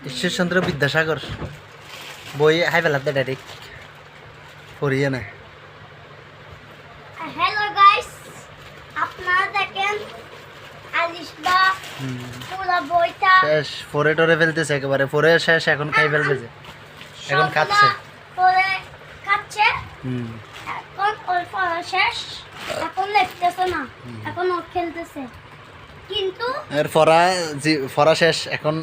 ঈশ্বরচন্দ্র বিদ্যাসাগর বই high ফেলাতে direct পড়িয়ে না। হ্যালো গাইস, আপনারা দেখেন আলিশবা পুরো বইটা শেষ ফোরে টরে ফেলতেছে একেবারে, ফোরে শেষ এখন খাই ফেলতেছে, এখন খাচ্ছে। পরে খাচ্ছে, হুম এখন ওর পড়া শেষ, এখন লিখতেছে না, এখন ও খেলতেছে। কিন্তু এর ফরা শেষ, এখন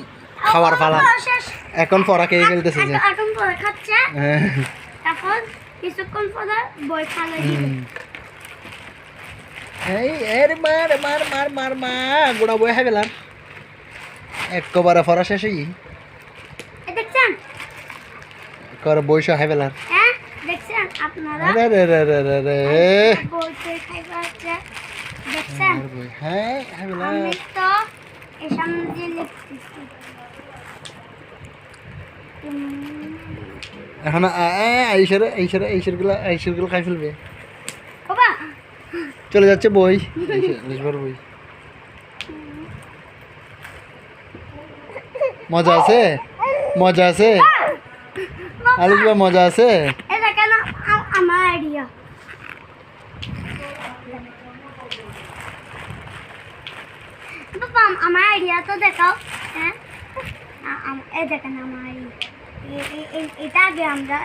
খাওয়ার পালা, পড়া শেষ, এখন ফরা খেয়ে ফেলতেছে যে। এখন পরে খাচ্ছে, এখন কিছুক্ষণ পরে বই খালে দিবে। এই এর মার মার মার মার মা গোড়া বই খাই ফেলার একবারে ফরা শেষ হই দেখছেন কর বই সহ খাই ফেলার। হ্যাঁ দেখছেন আপনারা আরে রে রে রে রে রে বই খাইবা হচ্ছে দেখছেন। আর বই হ্যাঁ খাই ফেলার। আমি তো এই সামনে দিয়ে লিখতেছি। এখন আইসের গুলো খাই ফেলবে, বাবা চলে যাচ্ছে বই লিখবার বই। মজা আছে, মজা আছে আলিশ ভাই, মজা আছে। এটা কেন আমার আইডিয়া। বাবা আমার আইডিয়া তো দেখাও। হ্যাঁ এই দেখেন আমার এটা আগে আমরা